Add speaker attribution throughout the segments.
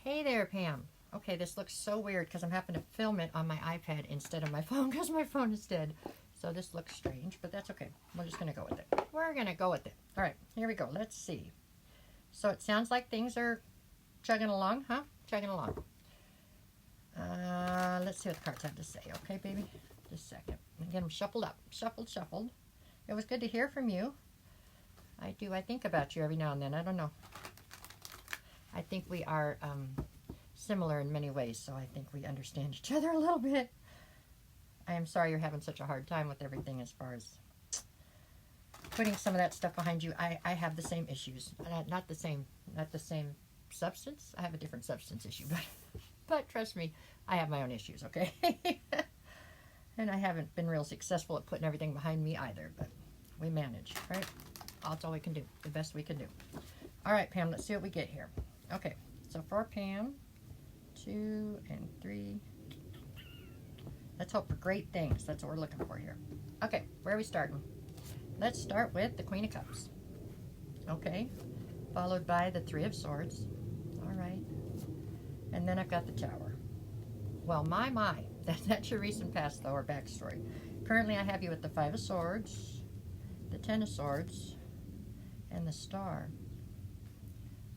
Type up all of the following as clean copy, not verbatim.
Speaker 1: Hey there, Pam. Okay, this looks so weird because I'm having to film it on my iPad instead of my phone because my phone is dead. So this looks strange, but that's okay. We're just going to go with it. We're going to go with it. All right, here we go. Let's see. So it sounds like things are chugging along, huh? Chugging along. Let's see what the cards have to say. Okay, baby? Just a second. Get them shuffled up. Shuffled. It was good to hear from you. I think about you every now and then. I don't know. I think we are similar in many ways, so I think we understand each other a little bit. I am sorry you're having such a hard time with everything as far as putting some of that stuff behind you. I have the same issues. Not the same substance. I have a different substance issue, but trust me, I have my own issues, okay? And I haven't been real successful at putting everything behind me either, but we manage, right? That's all we can do, the best we can do. All right, Pam, let's see what we get here. Okay, so for Pam, 2 and 3. Let's hope for great things. That's what we're looking for here. Okay, where are we starting? Let's start with the Queen of Cups. Okay, followed by the 3 of Swords. All right, and then I've got the Tower. Well, my, that's your recent past, though, or backstory. Currently, I have you with the 5 of Swords, the 10 of Swords, and the Star.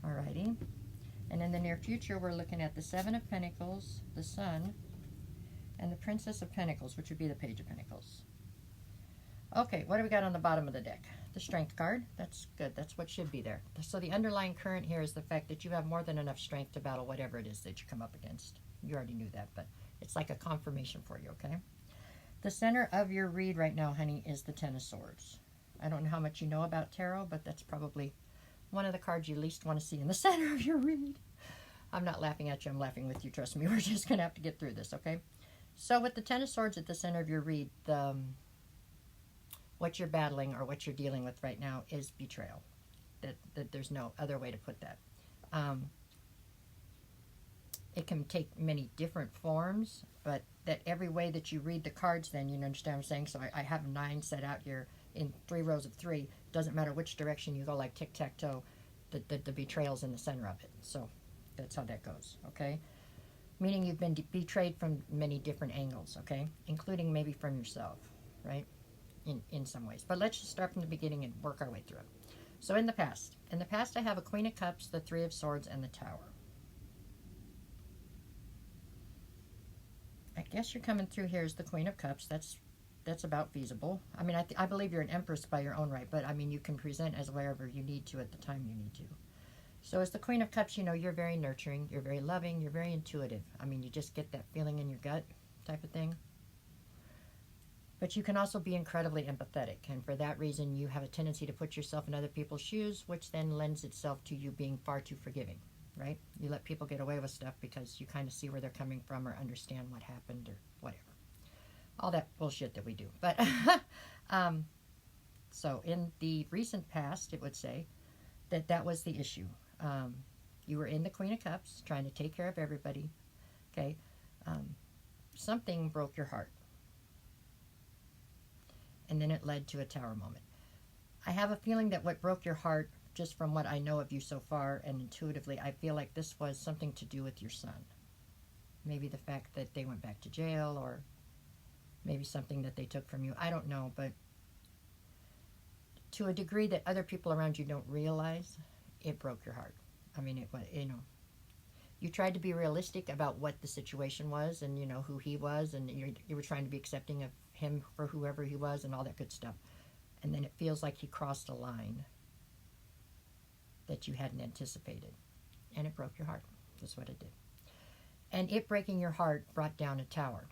Speaker 1: Alrighty. And in the near future, we're looking at the 7 of Pentacles, the Sun, and the Princess of Pentacles, which would be the Page of Pentacles. Okay, what do we got on the bottom of the deck? The Strength card. That's good. That's what should be there. So the underlying current here is the fact that you have more than enough strength to battle whatever it is that you come up against. You already knew that, but it's like a confirmation for you, okay? The center of your read right now, honey, is the 10 of Swords. I don't know how much you know about tarot, but that's probably one of the cards you least want to see in the center of your read. I'm not laughing at you. I'm laughing with you. Trust me. We're just going to have to get through this, okay? So with the 10 of Swords at the center of your read, what you're battling or what you're dealing with right now is betrayal. That there's no other way to put that. It can take many different forms, but that every way that you read the cards, then you understand what I'm saying. So I have 9 set out here in 3 rows of 3. Doesn't matter which direction you go, like tic-tac-toe, the betrayal's in the center of it. So that's how that goes, okay? Meaning you've been betrayed from many different angles, okay? Including maybe from yourself, right? In some ways. But let's just start from the beginning and work our way through it. So in the past I have a Queen of Cups, the 3 of Swords, and the Tower. I guess you're coming through here as the Queen of Cups. That's about feasible. I mean, I believe you're an Empress by your own right, but I mean, you can present as wherever you need to at the time you need to. So as the Queen of Cups, you know, you're very nurturing, you're very loving, you're very intuitive. I mean, you just get that feeling in your gut type of thing. But you can also be incredibly empathetic, and for that reason, you have a tendency to put yourself in other people's shoes, which then lends itself to you being far too forgiving, right? You let people get away with stuff because you kind of see where they're coming from or understand what happened or whatever. All that bullshit that we do. But so in the recent past, it would say that was the issue. You were in the Queen of Cups, trying to take care of everybody. Okay, something broke your heart, and then it led to a Tower moment. I have a feeling that what broke your heart, just from what I know of you so far and intuitively, I feel like this was something to do with your son. Maybe the fact that they went back to jail, or maybe something that they took from you. I don't know, but to a degree that other people around you don't realize, it broke your heart. I mean, you tried to be realistic about what the situation was and, who he was, and you were trying to be accepting of him for whoever he was and all that good stuff. And then it feels like he crossed a line that you hadn't anticipated. And it broke your heart. That's what it did. And it breaking your heart brought down a tower.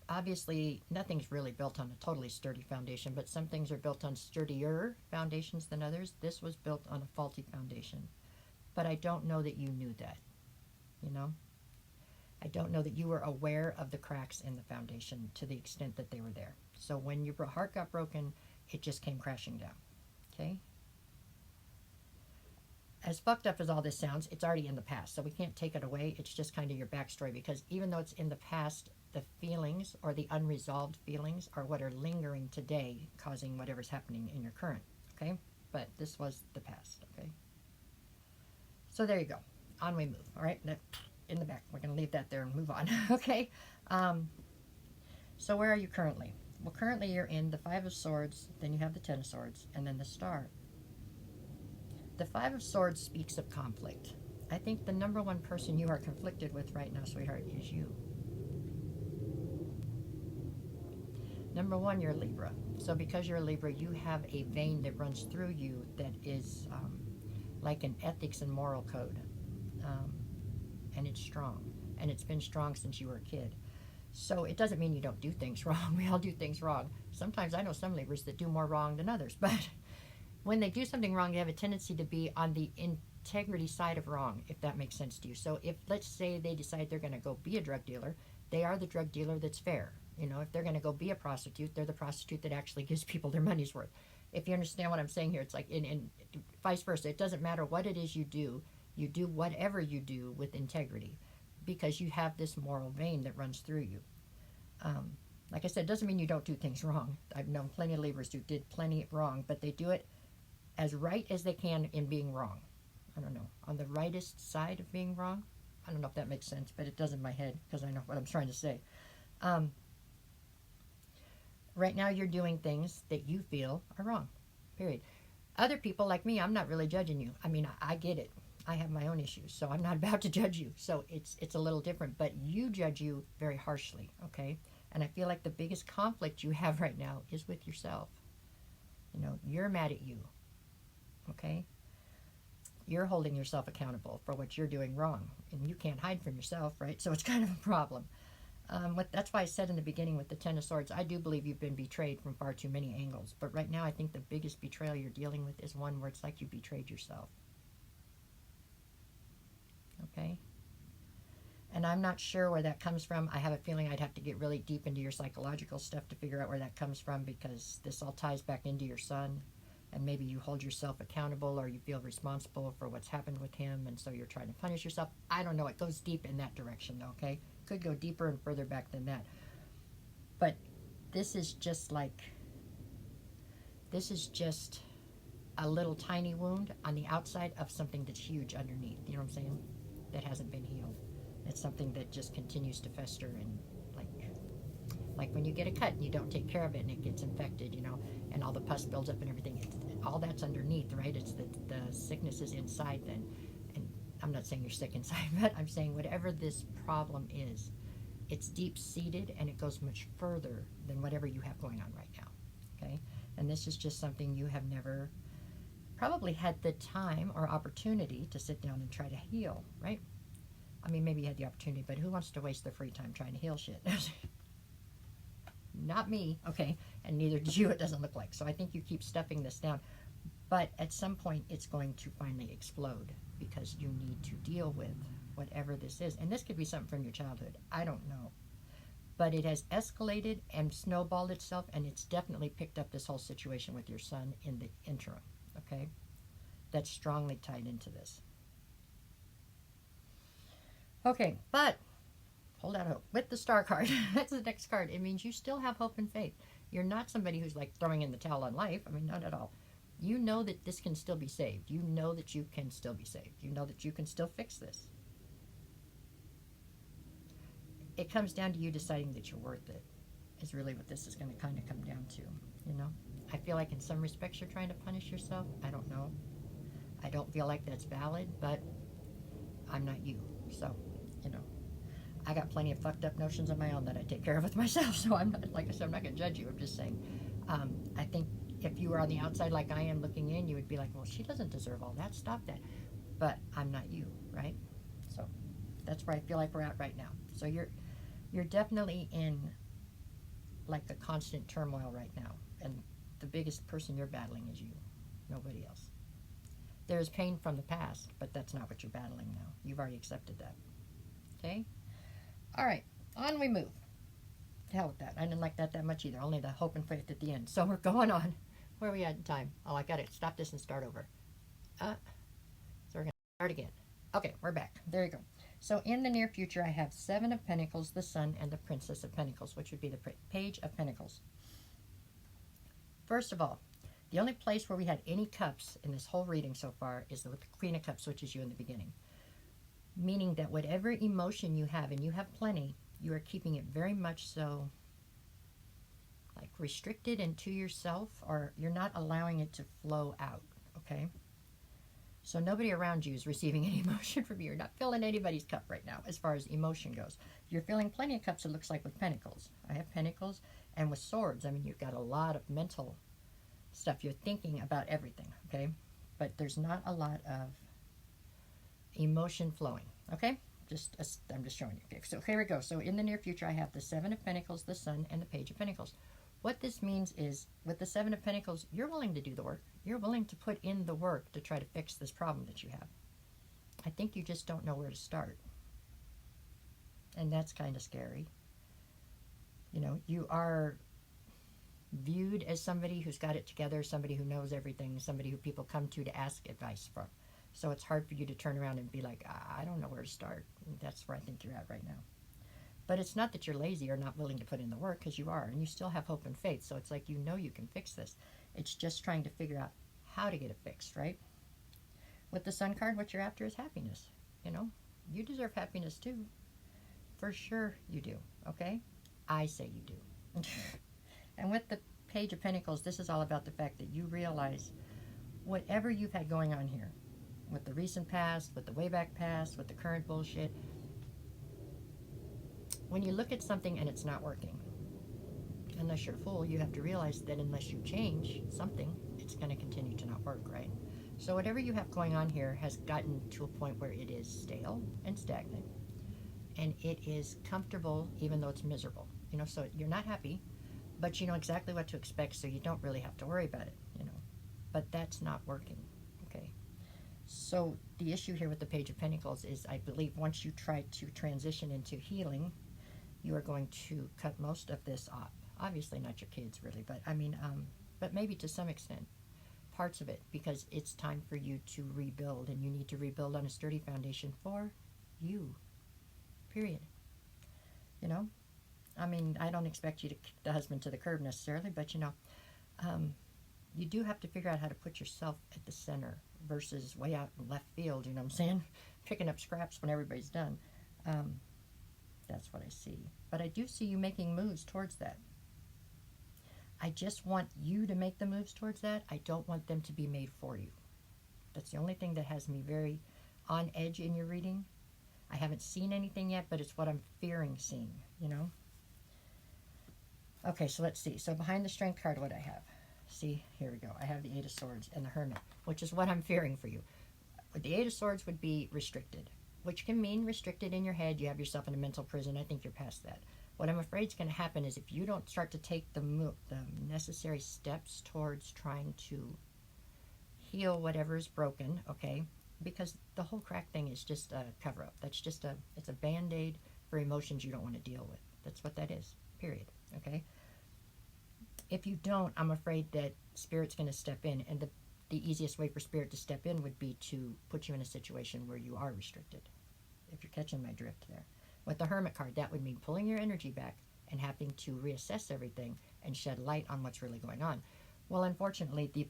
Speaker 1: Obviously, nothing's really built on a totally sturdy foundation, but some things are built on sturdier foundations than others. This was built on a faulty foundation. But I don't know that you knew that, I don't know that you were aware of the cracks in the foundation to the extent that they were there. So when your heart got broken, it just came crashing down, okay? As fucked up as all this sounds, it's already in the past, so we can't take it away. It's just kind of your backstory, because even though it's in the past, the feelings or the unresolved feelings are what are lingering today, causing whatever's happening in your current, okay? But this was the past, okay? So there you go. on we move. All right, in the back. We're going to leave that there and move on. Okay. So where are you currently? Well, currently you're in the Five of Swords, then you have the Ten of Swords, and then the Star. The Five of Swords speaks of conflict. I think the number one person you are conflicted with right now, sweetheart, is you. Number one, you're Libra. So because you're a Libra, you have a vein that runs through you that is like an ethics and moral code. And it's strong. And it's been strong since you were a kid. So it doesn't mean you don't do things wrong. We all do things wrong. Sometimes I know some Libras that do more wrong than others. But when they do something wrong, they have a tendency to be on the integrity side of wrong, if that makes sense to you. So if, let's say, they decide they're going to go be a drug dealer, they are the drug dealer that's fair. You know, if they're going to go be a prostitute, they're the prostitute that actually gives people their money's worth. If you understand what I'm saying here, it's like, in vice versa. It doesn't matter what it is you do whatever you do with integrity, because you have this moral vein that runs through you. Like I said, it doesn't mean you don't do things wrong. I've known plenty of Libras who did plenty wrong, but they do it as right as they can in being wrong. I don't know, on the rightest side of being wrong. I don't know if that makes sense, but it does in my head because I know what I'm trying to say. Right now you're doing things that you feel are wrong, period. Other people like me, I'm not really judging you. I mean, I get it. I have my own issues, so I'm not about to judge you. So it's a little different, but you judge you very harshly, okay? And I feel like the biggest conflict you have right now is with yourself. You know, you're mad at you, okay? You're holding yourself accountable for what you're doing wrong, and you can't hide from yourself, right? So it's kind of a problem. That's why I said in the beginning with the Ten of Swords, I do believe you've been betrayed from far too many angles. But right now I think the biggest betrayal you're dealing with is one where it's like you betrayed yourself. Okay? And I'm not sure where that comes from. I have a feeling I'd have to get really deep into your psychological stuff to figure out where that comes from, because this all ties back into your son. And maybe you hold yourself accountable, or you feel responsible for what's happened with him, and so you're trying to punish yourself. I don't know. It goes deep in that direction, though, okay? Could go deeper and further back than that. But this is just a little tiny wound on the outside of something that's huge underneath. You know what I'm saying? That hasn't been healed. It's something that just continues to fester, and like when you get a cut and you don't take care of it and it gets infected, you know, and all the pus builds up and everything. All that's underneath, right? It's the sickness is inside then. And I'm not saying you're sick inside, but I'm saying whatever this problem is, it's deep-seated and it goes much further than whatever you have going on right now, okay? And this is just something you have never probably had the time or opportunity to sit down and try to heal, right? I mean, maybe you had the opportunity, but who wants to waste their free time trying to heal shit? Not me, okay? And neither did you, it doesn't look like. So I think you keep stuffing this down. But at some point, it's going to finally explode, because you need to deal with whatever this is. And this could be something from your childhood. I don't know. But it has escalated and snowballed itself, and it's definitely picked up this whole situation with your son in the interim, okay? That's strongly tied into this. Okay, but hold out hope. With the Star card, that's the next card. It means you still have hope and faith. You're not somebody who's like throwing in the towel on life. I mean, not at all. You know that this can still be saved. You know that you can still be saved. You know that you can still fix this. It comes down to you deciding that you're worth it, is really what this is going to kind of come down to, you know? I feel like in some respects you're trying to punish yourself. I don't know. I don't feel like that's valid, but I'm not you. So, you know, I got plenty of fucked up notions of my own that I take care of with myself. So I'm not, like I said, I'm not going to judge you. I'm just saying, I think if you were on the outside like I am looking in, you would be like, well, she doesn't deserve all that. Stop that. But I'm not you, right? So that's where I feel like we're at right now. So you're definitely in like a constant turmoil right now. And the biggest person you're battling is you, nobody else. There's pain from the past, but that's not what you're battling now. You've already accepted that. Okay? All right, on we move. To hell with that. I didn't like that much either. Only the hope and faith at the end. So we're going on. Where are we at in time? Oh, I got to stop this and start over. So we're going to start again. Okay, we're back. There you go. So in the near future, I have 7 of Pentacles, the Sun, and the Princess of Pentacles, which would be the Page of Pentacles. First of all, the only place where we had any cups in this whole reading so far is with the Queen of Cups, which is you in the beginning. Meaning that whatever emotion you have, and you have plenty, you are keeping it very much so like restricted into yourself, or you're not allowing it to flow out, okay? So nobody around you is receiving any emotion from you. You're not filling anybody's cup right now as far as emotion goes. You're filling plenty of cups, it looks like, with pentacles. I have pentacles, and with swords, I mean, you've got a lot of mental stuff. You're thinking about everything, okay? But there's not a lot of emotion flowing, okay? I'm just showing you. Okay, so here we go. So in the near future, I have the Seven of Pentacles, the Sun, and the Page of Pentacles. What this means is, with the Seven of Pentacles, you're willing to do the work. You're willing to put in the work to try to fix this problem that you have. I think you just don't know where to start. And that's kind of scary. You know, you are viewed as somebody who's got it together, somebody who knows everything, somebody who people come to ask advice from. So it's hard for you to turn around and be like, I don't know where to start. And that's where I think you're at right now. But it's not that you're lazy or not willing to put in the work, because you are, and you still have hope and faith. So it's like, you know, you can fix this. It's just trying to figure out how to get it fixed, right? With the Sun card, what you're after is happiness. You know, you deserve happiness too. For sure you do, okay? I say you do. And with the Page of Pentacles, this is all about the fact that you realize whatever you've had going on here, with the recent past, with the way back past, with the current bullshit, when you look at something and it's not working, unless you're a fool, you have to realize that unless you change something, it's going to continue to not work, right? So whatever you have going on here has gotten to a point where it is stale and stagnant, and it is comfortable even though it's miserable. You know, so you're not happy, but you know exactly what to expect, so you don't really have to worry about it, you know. But that's not working, okay? So the issue here with the Page of Pentacles is, I believe once you try to transition into healing, you are going to cut most of this off. Obviously not your kids, really, but I mean, but maybe to some extent, parts of it, because it's time for you to rebuild, and you need to rebuild on a sturdy foundation for you, period. You know? I mean, I don't expect you to kick the husband to the curb necessarily, but you know, you do have to figure out how to put yourself at the center versus way out in left field, you know what I'm saying? Picking up scraps when everybody's done. That's what I see. But I do see you making moves towards that. I just want you to make the moves towards that. I don't want them to be made for you. That's the only thing that has me very on edge in your reading. I haven't seen anything yet, but it's what I'm fearing seeing, you know? Okay, so let's see. So behind the Strength card, what I have? See, here we go. I have the Eight of Swords and the Hermit, which is what I'm fearing for you. The Eight of Swords would be restricted, which can mean restricted in your head. You have yourself in a mental prison. I think you're past that. What I'm afraid is going to happen is if you don't start to take the necessary steps towards trying to heal whatever is broken, okay? Because the whole crack thing is just a cover-up. That's just it's a Band-Aid for emotions you don't want to deal with. That's what that is, period, okay? If you don't, I'm afraid that Spirit's going to step in, and the easiest way for Spirit to step in would be to put you in a situation where you are restricted, if you're catching my drift there. With the Hermit card, that would mean pulling your energy back and having to reassess everything and shed light on what's really going on. Well, unfortunately, the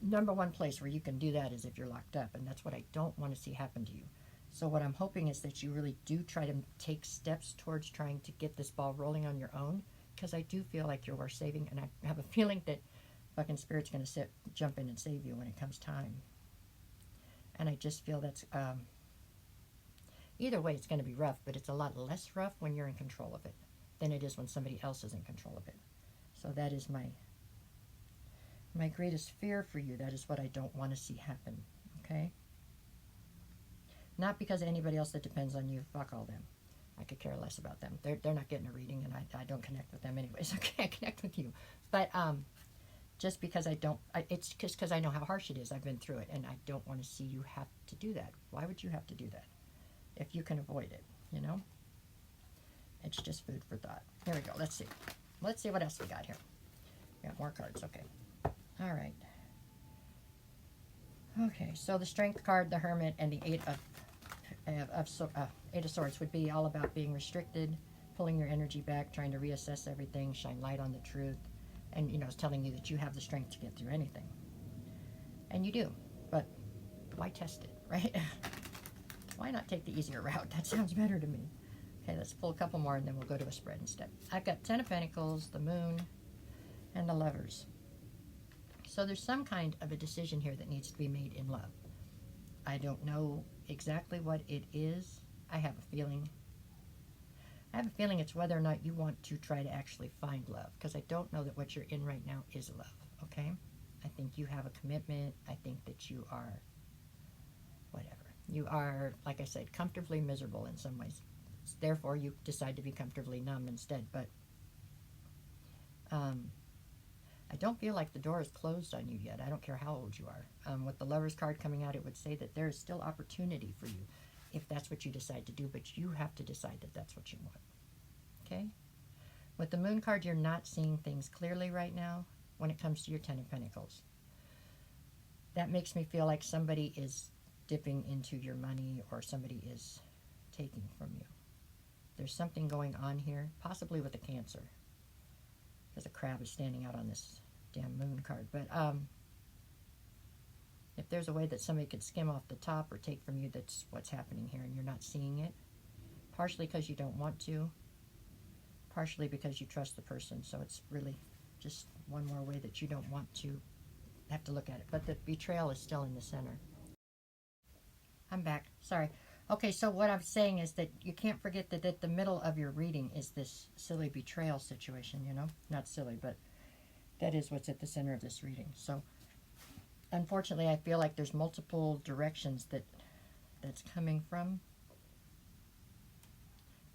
Speaker 1: number one place where you can do that is if you're locked up, and that's what I don't want to see happen to you. So what I'm hoping is that you really do try to take steps towards trying to get this ball rolling on your own, because I do feel like you're worth saving, and I have a feeling that fucking Spirit's going to jump in and save you when it comes time. And I just feel that's... either way, it's going to be rough, but it's a lot less rough when you're in control of it than it is when somebody else is in control of it. So that is my greatest fear for you. That is what I don't want to see happen, okay? Not because of anybody else that depends on you. Fuck all them. I could care less about them. They're not getting a reading, and I don't connect with them anyways. Okay, I connect with you. But just because it's just because I know how harsh it is. I've been through it, and I don't want to see you have to do that. Why would you have to do that if you can avoid it, you know? It's just food for thought. Here we go. Let's see. Let's see what else we got here. We got more cards. Okay. All right. Okay, so the Strength card, the Hermit, and the Eight of Swords would be all about being restricted, pulling your energy back, trying to reassess everything, shine light on the truth, and, you know, it's telling you that you have the strength to get through anything. And you do, but why test it, right? Why not take the easier route? That sounds better to me. Okay, let's pull a couple more and then we'll go to a spread instead. I've got Ten of Pentacles, the Moon, and the Lovers. So there's some kind of a decision here that needs to be made in love. I don't know exactly what it is. I have a feeling. I have a feeling it's whether or not you want to try to actually find love, because I don't know that what you're in right now is love, okay? I think you have a commitment. I think that you are, whatever. You are, like I said, comfortably miserable in some ways. Therefore, you decide to be comfortably numb instead. But I don't feel like the door is closed on you yet. I don't care how old you are. With the Lover's card coming out, it would say that there is still opportunity for you if that's what you decide to do, but you have to decide that that's what you want. Okay? With the Moon card, you're not seeing things clearly right now when it comes to your Ten of Pentacles. That makes me feel like somebody is dipping into your money or somebody is taking from you. There's something going on here, possibly with a Cancer, because a crab is standing out on this damn Moon card. But if there's a way that somebody could skim off the top or take from you, that's what's happening here, and you're not seeing it. Partially because you don't want to, partially because you trust the person. So it's really just one more way that you don't want to have to look at it. But the betrayal is still in the center. I'm back. Sorry. Okay, so what I'm saying is that you can't forget that at the middle of your reading is this silly betrayal situation, you know? Not silly, but that is what's at the center of this reading. So, unfortunately, I feel like there's multiple directions that's coming from.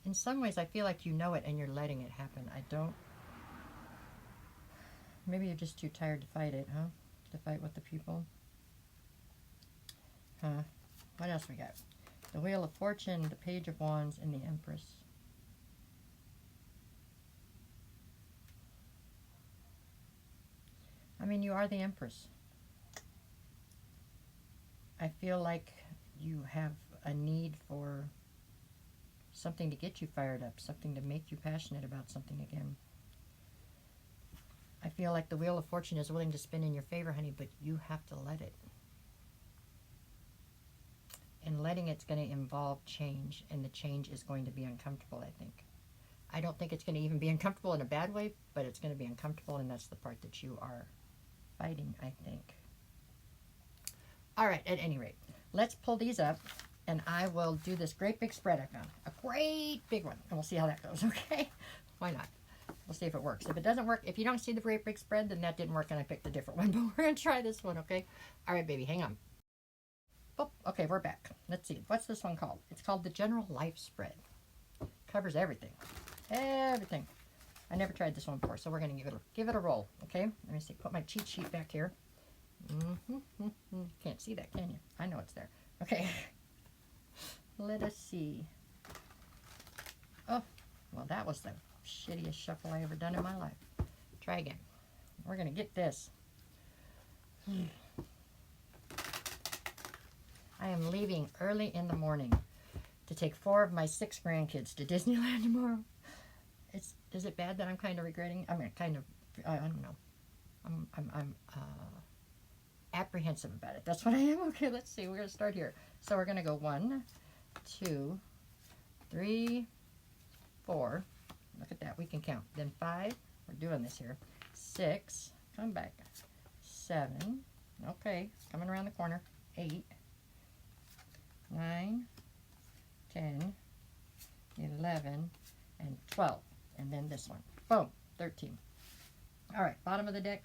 Speaker 1: In some ways, I feel like you know it and you're letting it happen. I don't... Maybe you're just too tired to fight it, huh? To fight with the people. What else we got? The Wheel of Fortune, the Page of Wands, and the Empress. I mean, you are the Empress. I feel like you have a need for something to get you fired up, something to make you passionate about something again. I feel like the Wheel of Fortune is willing to spin in your favor, honey, but you have to let it. And letting it's going to involve change, and the change is going to be uncomfortable, I think. I don't think it's going to even be uncomfortable in a bad way, but it's going to be uncomfortable, and that's the part that you are fighting, I think. All right, at any rate, let's pull these up, and I will do this great big spread I found. A great big one, and we'll see how that goes, okay? Why not? We'll see if it works. If it doesn't work, if you don't see the great big spread, then that didn't work, and I picked a different one, but we're going to try this one, okay? All right, baby, hang on. Oh, okay, we're back. Let's see. What's this one called? It's called the General Life Spread. Covers everything. Everything. I never tried this one before, so we're going to give it a roll, okay? Let me see. Put my cheat sheet back here. Can't see that, can you? I know it's there. Okay. Let us see. Oh, well, that was the shittiest shuffle I ever done in my life. Try again. We're going to get this. I am leaving early in the morning to take 4 of my 6 grandkids to Disneyland tomorrow. Is it bad that I'm kind of regretting? I mean, kind of, I don't know. I'm apprehensive about it. That's what I am. Okay, let's see. We're going to start here. So we're going to go 1, 2, 3, 4. Look at that. We can count. Then 5. We're doing this here. 6. Come back. 7. Okay. Coming around the corner. 8. 9, 10, 11, and 12. And then this one. Boom. 13. All right. Bottom of the deck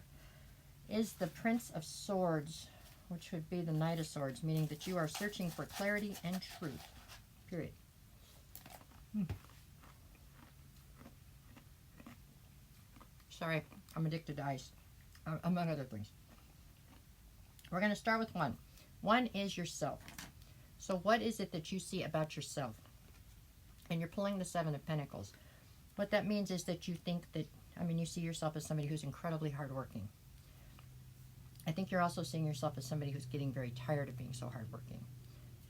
Speaker 1: is the Prince of Swords, which would be the Knight of Swords, meaning that you are searching for clarity and truth. Period. Sorry. I'm addicted to ice, among other things. We're going to start with 1. 1 is yourself. So what is it that you see about yourself? And you're pulling the 7 of Pentacles. What that means is that you think that, I mean, you see yourself as somebody who's incredibly hardworking. I think you're also seeing yourself as somebody who's getting very tired of being so hardworking.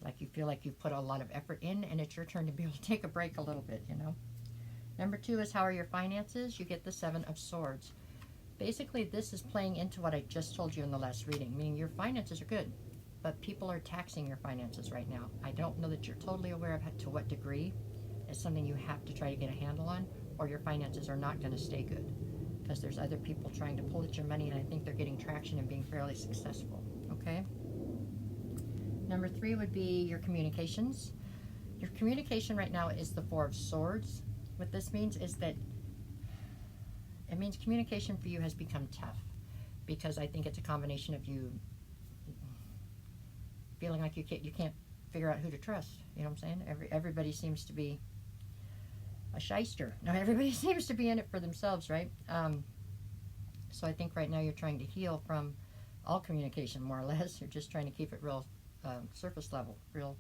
Speaker 1: Like you feel like you've put a lot of effort in, and it's your turn to be able to take a break a little bit, you know? Number 2 is how are your finances? You get the 7 of Swords. Basically, this is playing into what I just told you in the last reading, meaning your finances are good. but people are taxing your finances right now. I don't know that you're totally aware of to what degree. It's something you have to try to get a handle on, or your finances are not going to stay good, because there's other people trying to pull at your money, and I think they're getting traction and being fairly successful. Okay. Number 3 would be your communications. Your communication right now is the Four of Swords. What this means is that it means communication for you has become tough, because I think it's a combination of you feeling like you can't figure out who to trust. You know what I'm saying? Everybody seems to be a shyster. No, everybody seems to be in it for themselves, right? So I think right now you're trying to heal from all communication, more or less. You're just trying to keep it real surface level, real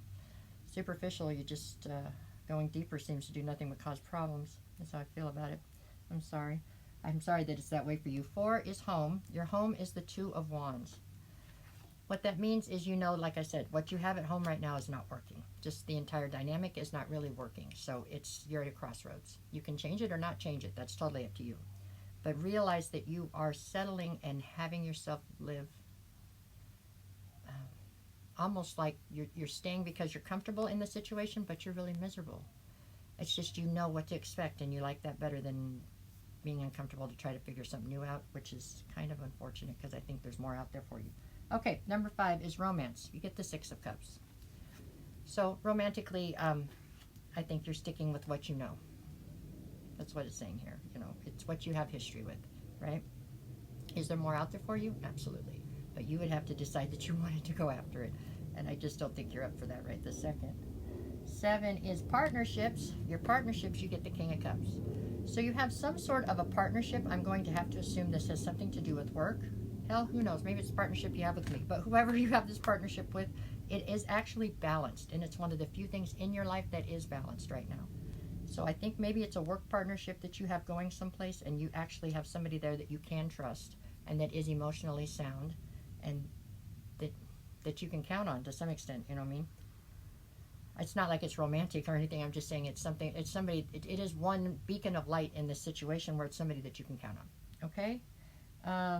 Speaker 1: superficial. You just going deeper seems to do nothing but cause problems. That's how I feel about it. I'm sorry. I'm sorry that it's that way for you. 4 is home. Your home is the Two of Wands. What that means is, you know, like I said, what you have at home right now is not working. Just the entire dynamic is not really working. So you're at a crossroads. You can change it or not change it. That's totally up to you. But realize that you are settling and having yourself live almost like you're staying because you're comfortable in the situation, but you're really miserable. It's just you know what to expect, and you like that better than being uncomfortable to try to figure something new out, which is kind of unfortunate, because I think there's more out there for you. Okay, number 5 is romance. You get the 6 of Cups. So romantically, I think you're sticking with what you know. That's what it's saying here. You know, it's what you have history with, right? Is there more out there for you? Absolutely. But you would have to decide that you wanted to go after it. And I just don't think you're up for that right this second. 7 is partnerships. Your partnerships, you get the King of Cups. So you have some sort of a partnership. I'm going to have to assume this has something to do with work. Hell, who knows? Maybe it's a partnership you have with me. But whoever you have this partnership with, it is actually balanced. And it's one of the few things in your life that is balanced right now. So I think maybe it's a work partnership that you have going someplace, and you actually have somebody there that you can trust and that is emotionally sound, and that you can count on to some extent. You know what I mean? It's not like it's romantic or anything. I'm just saying it's something. It's somebody. It is one beacon of light in this situation where it's somebody that you can count on. Okay.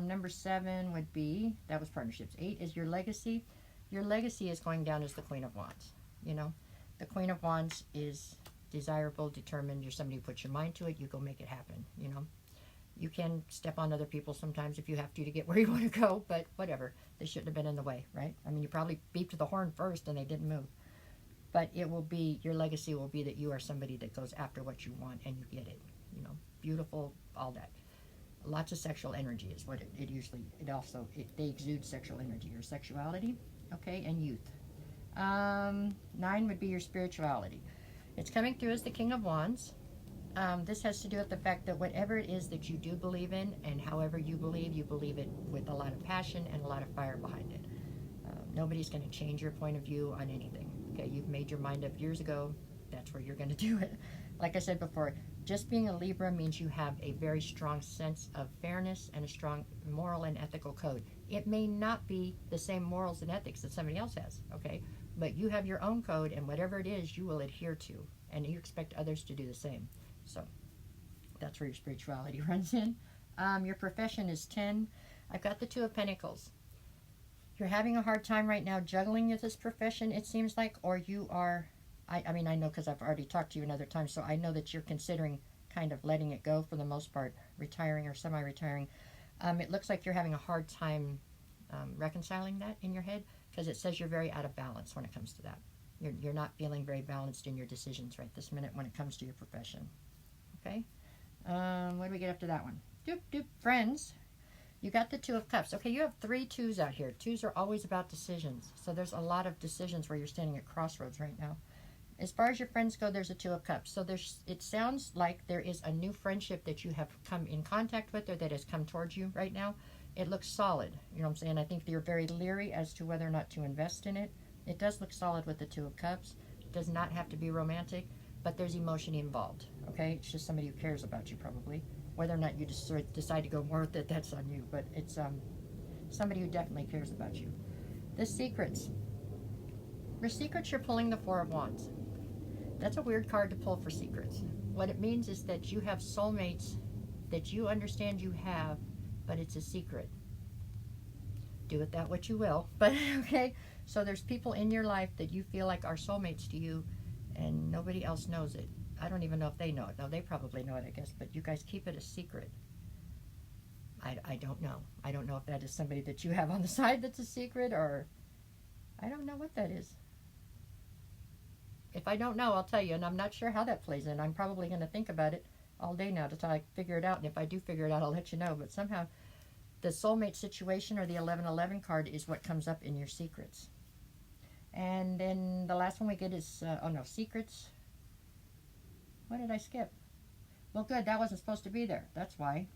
Speaker 1: Number 7 would be, that was partnerships. 8 is your legacy. Your legacy is going down as the Queen of Wands. You know, the Queen of Wands is desirable, determined. You're somebody who puts your mind to it. You go make it happen. You know, you can step on other people sometimes if you have to get where you want to go, but whatever. They shouldn't have been in the way, right? I mean, you probably beeped the horn first and they didn't move. But it will be, your legacy will be that you are somebody that goes after what you want and you get it. You know, beautiful, all that. Lots of sexual energy is what they exude sexual energy or sexuality, okay, and youth. 9 would be your spirituality. It's coming through as the King of Wands. This has to do with the fact that whatever it is that you do believe in, and however you believe it with a lot of passion and a lot of fire behind it. Nobody's going to change your point of view on anything. Okay, you've made your mind up years ago. That's where you're going to do it. Like I said before, just being a Libra means you have a very strong sense of fairness and a strong moral and ethical code. It may not be the same morals and ethics that somebody else has, okay? But you have your own code, and whatever it is, you will adhere to, and you expect others to do the same. So that's where your spirituality runs in. Your profession is 10. I've got the 2 of Pentacles. You're having a hard time right now juggling with this profession, it seems like, or you are, I mean, I know because I've already talked to you another time, so I know that you're considering kind of letting it go for the most part, retiring or semi-retiring. It looks like you're having a hard time reconciling that in your head, because it says you're very out of balance when it comes to that. You're not feeling very balanced in your decisions right this minute when it comes to your profession. Okay? What do we get after that one? Doop, doop, friends. You got the 2 of Cups. Okay, you have 3 2s out here. 2s are always about decisions. So there's a lot of decisions where you're standing at crossroads right now. As far as your friends go, there's a 2 of Cups. So it sounds like there is a new friendship that you have come in contact with, or that has come towards you right now. It looks solid. You know what I'm saying? I think you're very leery as to whether or not to invest in it. It does look solid with the 2 of Cups. It does not have to be romantic, but there's emotion involved. Okay? It's just somebody who cares about you, probably. Whether or not you just decide to go more with it, that's on you. But it's somebody who definitely cares about you. The secrets. For secrets, you're pulling the 4 of Wands. That's a weird card to pull for secrets. What it means is that you have soulmates that you understand you have, but it's a secret. Do with that what you will. But, okay, So there's people in your life that you feel like are soulmates to you, and nobody else knows it. I don't even know if they know it. No, they probably know it, I guess, but you guys keep it a secret. I don't know. I don't know if that is somebody that you have on the side that's a secret, or I don't know what that is. If I don't know, I'll tell you, and I'm not sure how that plays in. I'm probably going to think about it all day now to try to figure it out, and if I do figure it out, I'll let you know. But somehow, the soulmate situation or the 1111 card is what comes up in your secrets. And then the last one we get is, oh no, secrets. What did I skip? Well, good, that wasn't supposed to be there. That's why.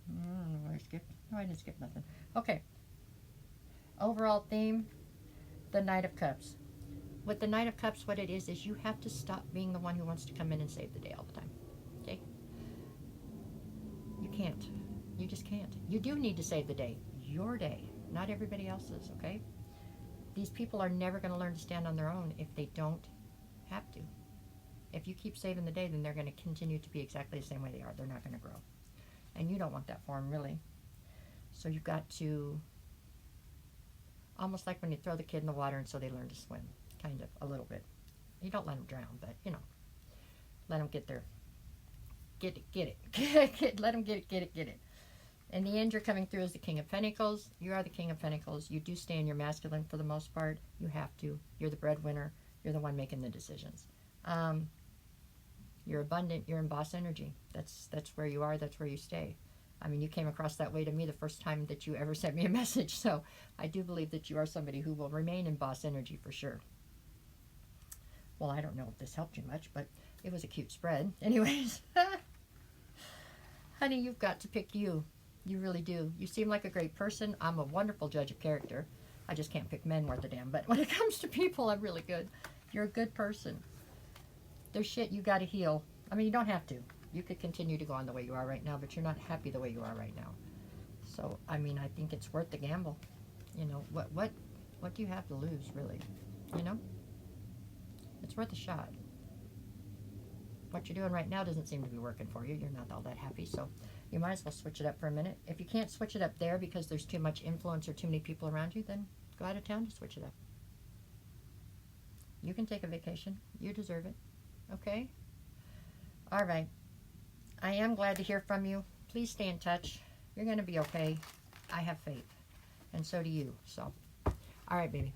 Speaker 1: I skipped. No, I didn't skip nothing. Okay. Overall theme, the Knight of Cups. With the Knight of Cups, what it is you have to stop being the one who wants to come in and save the day all the time. Okay? You can't. You just can't. You do need to save the day. Your day, not everybody else's, okay? These people are never going to learn to stand on their own if they don't have to. If you keep saving the day, then they're going to continue to be exactly the same way they are. They're not going to grow. And you don't want that for them, really. So you've got to, almost like when you throw the kid in the water and so they learn to swim, kind of, a little bit. You don't let them drown, but, you know, let them get there. Get it. Let them get it. In the end, you're coming through as the King of Pentacles. You are the King of Pentacles. You do stay in your masculine for the most part. You have to. You're the breadwinner. You're the one making the decisions. You're abundant. You're in boss energy. That's where you are. That's where you stay. I mean, you came across that way to me the first time that you ever sent me a message. So I do believe that you are somebody who will remain in boss energy for sure. Well, I don't know if this helped you much, but it was a cute spread. Anyways, honey, you've got to pick you. You really do. You seem like a great person. I'm a wonderful judge of character. I just can't pick men worth a damn. But when it comes to people, I'm really good. You're a good person. There's shit you got to heal. I mean, you don't have to. You could continue to go on the way you are right now, but you're not happy the way you are right now. So, I mean, I think it's worth the gamble. You know, what do you have to lose, really? You know? It's worth a shot. What you're doing right now doesn't seem to be working for you. You're not all that happy, so you might as well switch it up for a minute. If you can't switch it up there because there's too much influence or too many people around you, then go out of town to switch it up. You can take a vacation. You deserve it. Okay? All right. I am glad to hear from you. Please stay in touch. You're going to be okay. I have faith. And so do you. So, all right, baby.